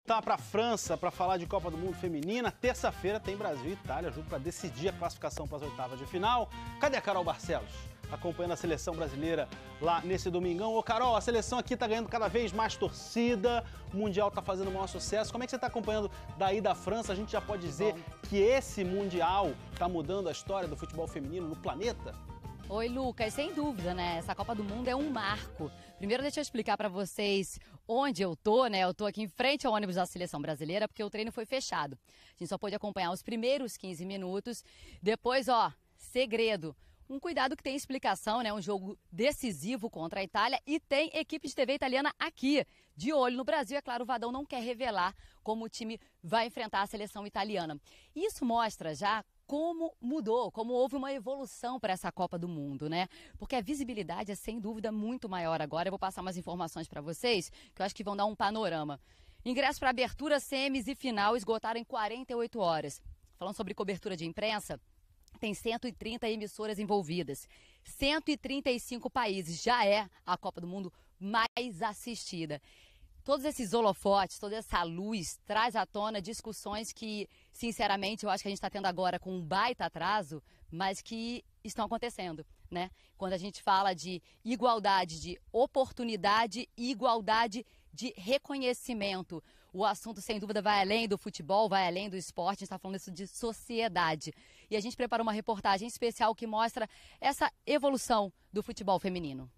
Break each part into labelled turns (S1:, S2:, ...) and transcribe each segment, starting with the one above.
S1: Tá para a França para falar de Copa do Mundo Feminina. Terça-feira tem Brasil e Itália, jogo para decidir a classificação para as oitavas de final. Cadê a Carol Barcelos? Acompanhando a seleção brasileira lá nesse domingão. Ô Carol, a seleção aqui tá ganhando cada vez mais torcida, o Mundial tá fazendo o maior sucesso. Como é que você tá acompanhando daí da França? A gente já pode dizer que esse Mundial tá mudando a história do futebol feminino no planeta?
S2: Oi, Lucas, sem dúvida, né? Essa Copa do Mundo é um marco. Primeiro, deixa eu explicar para vocês onde eu tô, né? Eu tô aqui em frente ao ônibus da seleção brasileira, porque o treino foi fechado. A gente só pôde acompanhar os primeiros 15 minutos. Depois, segredo. Um cuidado que tem explicação, né? Um jogo decisivo contra a Itália e tem equipe de TV italiana aqui, de olho no Brasil. É claro, o Vadão não quer revelar como o time vai enfrentar a seleção italiana. Isso mostra já como mudou, como houve uma evolução para essa Copa do Mundo, né? Porque a visibilidade é sem dúvida muito maior agora. Eu vou passar umas informações para vocês que eu acho que vão dar um panorama. Ingressos para abertura, semis e final esgotaram em 48 horas. Falando sobre cobertura de imprensa, tem 130 emissoras envolvidas, 135 países, já é a Copa do Mundo mais assistida. Todos esses holofotes, toda essa luz traz à tona discussões que, sinceramente, eu acho que a gente está tendo agora com um baita atraso, mas que estão acontecendo, né? Quando a gente fala de igualdade de oportunidade e igualdade de reconhecimento, o assunto, sem dúvida, vai além do futebol, vai além do esporte, a gente está falando isso de sociedade. E a gente preparou uma reportagem especial que mostra essa evolução do futebol feminino.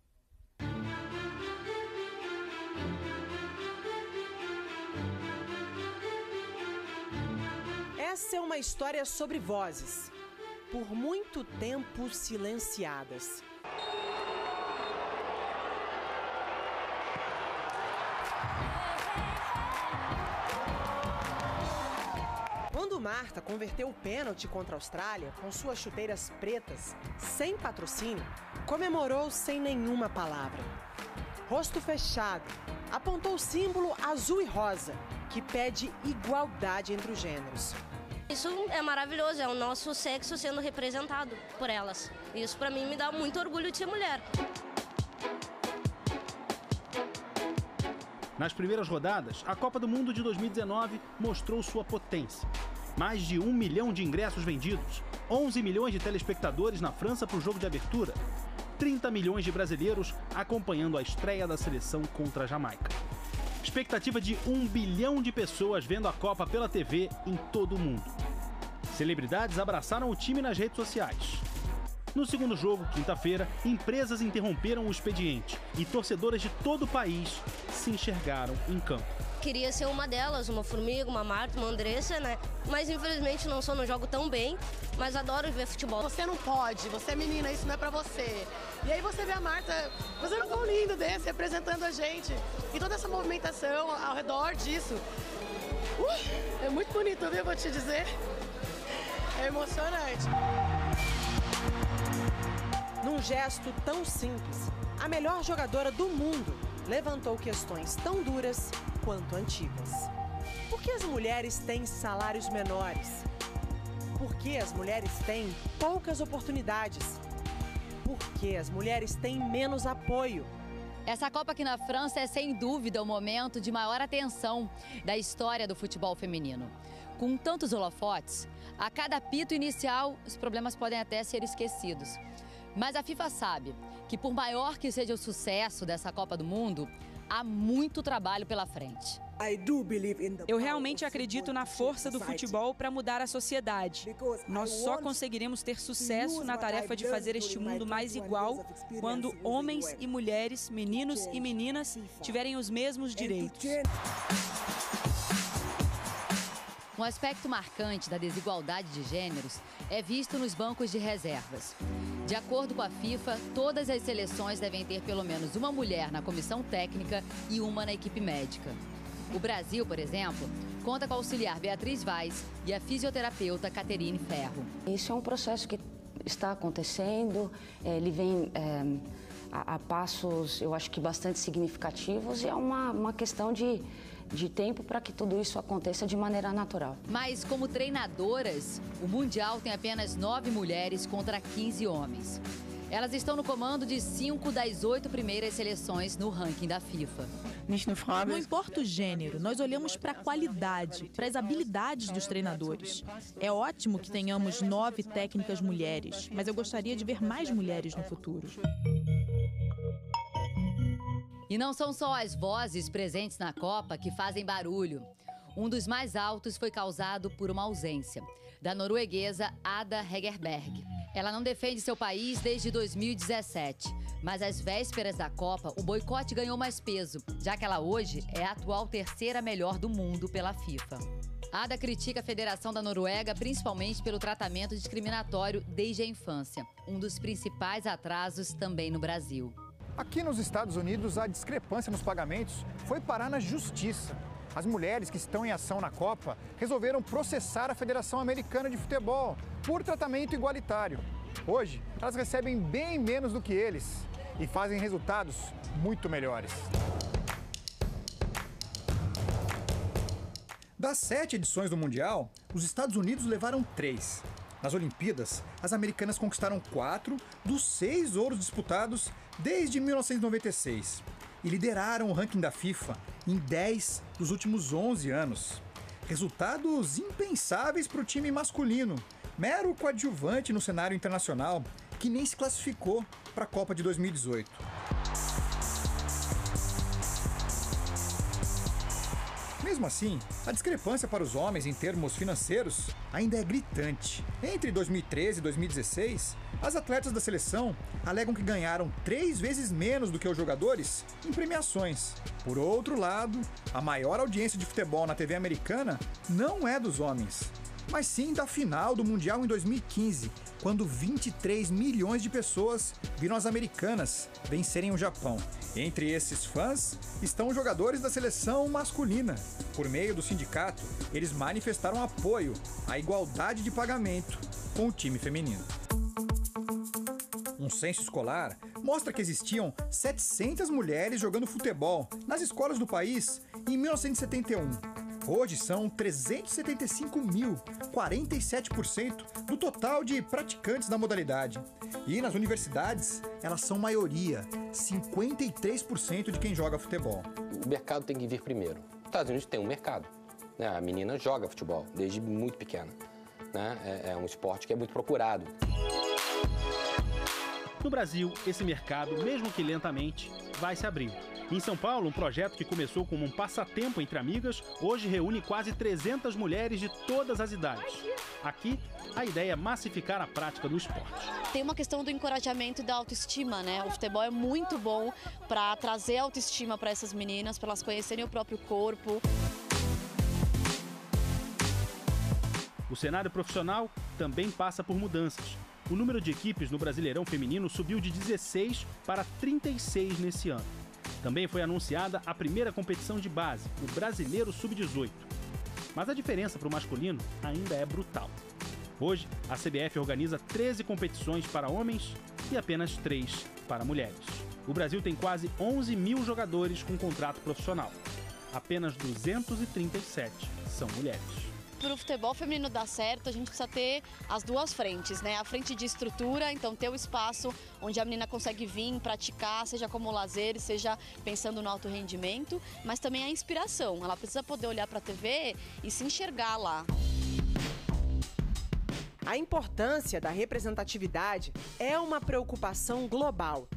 S3: Essa é uma história sobre vozes, por muito tempo silenciadas. Quando Marta converteu o pênalti contra a Austrália com suas chuteiras pretas, sem patrocínio, comemorou sem nenhuma palavra. Rosto fechado, apontou o símbolo azul e rosa, que pede igualdade entre os gêneros.
S4: Isso é maravilhoso, é o nosso sexo sendo representado por elas. Isso para mim me dá muito orgulho de ser mulher.
S1: Nas primeiras rodadas, a Copa do Mundo de 2019 mostrou sua potência. Mais de 1 milhão de ingressos vendidos, 11 milhões de telespectadores na França para o jogo de abertura, 30 milhões de brasileiros acompanhando a estreia da seleção contra a Jamaica. Expectativa de 1 bilhão de pessoas vendo a Copa pela TV em todo o mundo. Celebridades abraçaram o time nas redes sociais. No segundo jogo, quinta-feira, empresas interromperam o expediente e torcedoras de todo o país se enxergaram em campo.
S4: Queria ser uma delas, uma Formiga, uma Marta, uma Andressa, né? Mas infelizmente não jogo tão bem, mas adoro ver futebol.
S5: Você não pode, você é menina, isso não é pra você. E aí você vê a Marta fazendo um gol lindo desse, representando a gente. E toda essa movimentação ao redor disso. É muito bonito, viu? Vou te dizer. É emocionante.
S3: Num gesto tão simples, a melhor jogadora do mundo levantou questões tão duras quanto antigas. Por que as mulheres têm salários menores? Por que as mulheres têm poucas oportunidades? Por que as mulheres têm menos apoio?
S2: Essa Copa aqui na França é, sem dúvida, o momento de maior atenção da história do futebol feminino. Com tantos holofotes, a cada apito inicial, os problemas podem até ser esquecidos. Mas a FIFA sabe que, por maior que seja o sucesso dessa Copa do Mundo, há muito trabalho pela frente.
S6: Eu realmente acredito na força do futebol para mudar a sociedade. Nós só conseguiremos ter sucesso na tarefa de fazer este mundo mais igual quando homens e mulheres, meninos e meninas tiverem os mesmos direitos.
S2: Um aspecto marcante da desigualdade de gêneros é visto nos bancos de reservas. De acordo com a FIFA, todas as seleções devem ter pelo menos uma mulher na comissão técnica e uma na equipe médica. O Brasil, por exemplo, conta com a auxiliar Beatriz Vaz e a fisioterapeuta Caterine Ferro.
S7: Isso é um processo que está acontecendo, ele vem a passos, eu acho que bastante significativos, e é uma questão de tempo para que tudo isso aconteça de maneira natural.
S2: Mas, como treinadoras, o Mundial tem apenas 9 mulheres contra 15 homens. Elas estão no comando de 5 das 8 primeiras seleções no ranking da FIFA.
S8: Não importa o gênero, nós olhamos para a qualidade, para as habilidades dos treinadores. É ótimo que tenhamos 9 técnicas mulheres, mas eu gostaria de ver mais mulheres no futuro.
S2: E não são só as vozes presentes na Copa que fazem barulho. Um dos mais altos foi causado por uma ausência, da norueguesa Ada Hegerberg. Ela não defende seu país desde 2017, mas às vésperas da Copa, o boicote ganhou mais peso, já que ela hoje é a atual terceira melhor do mundo pela FIFA. Ada critica a Federação da Noruega principalmente pelo tratamento discriminatório desde a infância, um dos principais atrasos também no Brasil.
S9: Aqui nos Estados Unidos, a discrepância nos pagamentos foi parar na justiça. As mulheres que estão em ação na Copa resolveram processar a Federação Americana de Futebol por tratamento igualitário. Hoje, elas recebem bem menos do que eles e fazem resultados muito melhores. Das 7 edições do Mundial, os Estados Unidos levaram 3. Nas Olimpíadas, as americanas conquistaram 4 dos 6 ouros disputados desde 1996 e lideraram o ranking da FIFA em 10 dos últimos 11 anos. Resultados impensáveis para o time masculino, mero coadjuvante no cenário internacional, que nem se classificou para a Copa de 2018. Mesmo assim, a discrepância para os homens em termos financeiros ainda é gritante. Entre 2013 e 2016, as atletas da seleção alegam que ganharam 3 vezes menos do que os jogadores em premiações. Por outro lado, a maior audiência de futebol na TV americana não é dos homens, mas sim da final do Mundial em 2015, quando 23 milhões de pessoas viram as americanas vencerem o Japão. Entre esses fãs estão os jogadores da seleção masculina. Por meio do sindicato, eles manifestaram apoio à igualdade de pagamento com o time feminino. Um censo escolar mostra que existiam 700 mulheres jogando futebol nas escolas do país em 1971. Hoje são 375 mil, 47% do total de praticantes da modalidade. E nas universidades, elas são maioria, 53% de quem joga futebol.
S10: O mercado tem que vir primeiro. Os Estados Unidos tem um mercado, né? A menina joga futebol desde muito pequena, né? É um esporte que é muito procurado.
S1: No Brasil, esse mercado, mesmo que lentamente, vai se abrindo. Em São Paulo, um projeto que começou como um passatempo entre amigas, hoje reúne quase 300 mulheres de todas as idades. Aqui, a ideia é massificar a prática do esporte.
S11: Tem uma questão do encorajamento e da autoestima, né? O futebol é muito bom para trazer autoestima para essas meninas, para elas conhecerem o próprio corpo.
S1: O cenário profissional também passa por mudanças. O número de equipes no Brasileirão Feminino subiu de 16 para 36 nesse ano. Também foi anunciada a primeira competição de base, o Brasileiro Sub-18. Mas a diferença para o masculino ainda é brutal. Hoje, a CBF organiza 13 competições para homens e apenas 3 para mulheres. O Brasil tem quase 11 mil jogadores com contrato profissional. Apenas 237 são mulheres.
S11: Para o futebol feminino dar certo, a gente precisa ter as duas frentes, né? A frente de estrutura, então ter o espaço onde a menina consegue vir, praticar, seja como lazer, seja pensando no alto rendimento, mas também a inspiração. Ela precisa poder olhar para a TV e se enxergar lá.
S3: A importância da representatividade é uma preocupação global.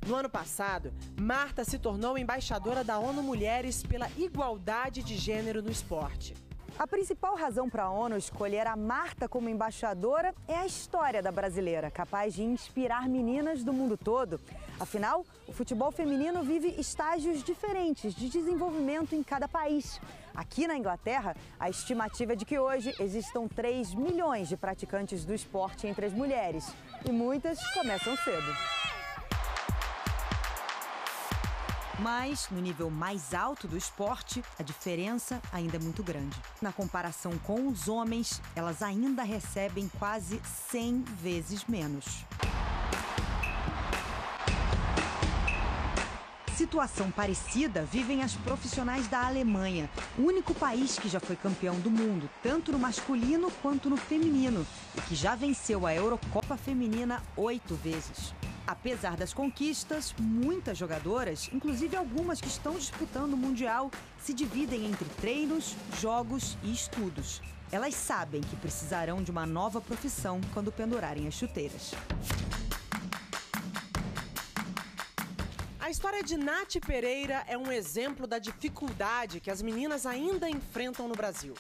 S3: No ano passado, Marta se tornou embaixadora da ONU Mulheres pela igualdade de gênero no esporte.
S12: A principal razão para a ONU escolher a Marta como embaixadora é a história da brasileira, capaz de inspirar meninas do mundo todo. Afinal, o futebol feminino vive estágios diferentes de desenvolvimento em cada país. Aqui na Inglaterra, a estimativa é de que hoje existam 3 milhões de praticantes do esporte entre as mulheres. E muitas começam cedo. Mas, no nível mais alto do esporte, a diferença ainda é muito grande. Na comparação com os homens, elas ainda recebem quase 100 vezes menos. Situação parecida vivem as profissionais da Alemanha, o único país que já foi campeão do mundo, tanto no masculino quanto no feminino, e que já venceu a Eurocopa Feminina 8 vezes. Apesar das conquistas, muitas jogadoras, inclusive algumas que estão disputando o Mundial, se dividem entre treinos, jogos e estudos. Elas sabem que precisarão de uma nova profissão quando pendurarem as chuteiras.
S3: A história de Nath Pereira é um exemplo da dificuldade que as meninas ainda enfrentam no Brasil.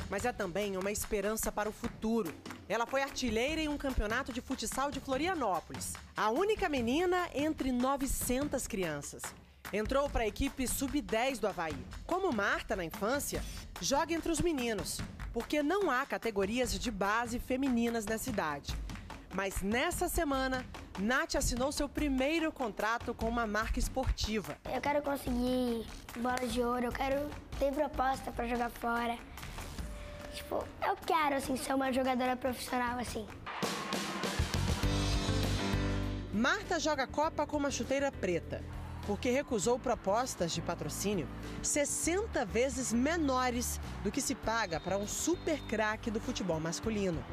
S3: Mas é também uma esperança para o futuro. Ela foi artilheira em um campeonato de futsal de Florianópolis. A única menina entre 900 crianças. Entrou para a equipe sub-10 do Avaí. Como Marta na infância, joga entre os meninos, porque não há categorias de base femininas nessa idade. Mas nessa semana, Nath assinou seu primeiro contrato com uma marca esportiva.
S13: Eu quero conseguir bola de ouro, eu quero ter proposta para jogar fora. Tipo, eu quero, assim, ser uma jogadora profissional, assim.
S3: Marta joga Copa com uma chuteira preta, porque recusou propostas de patrocínio 60 vezes menores do que se paga para um super craque do futebol masculino.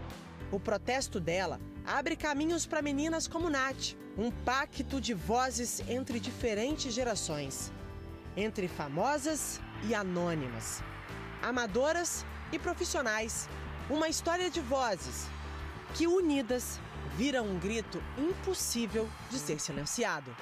S3: O protesto dela abre caminhos para meninas como Nath, um pacto de vozes entre diferentes gerações, entre famosas e anônimas, amadoras e profissionais, uma história de vozes que, unidas, viram um grito impossível de ser silenciado.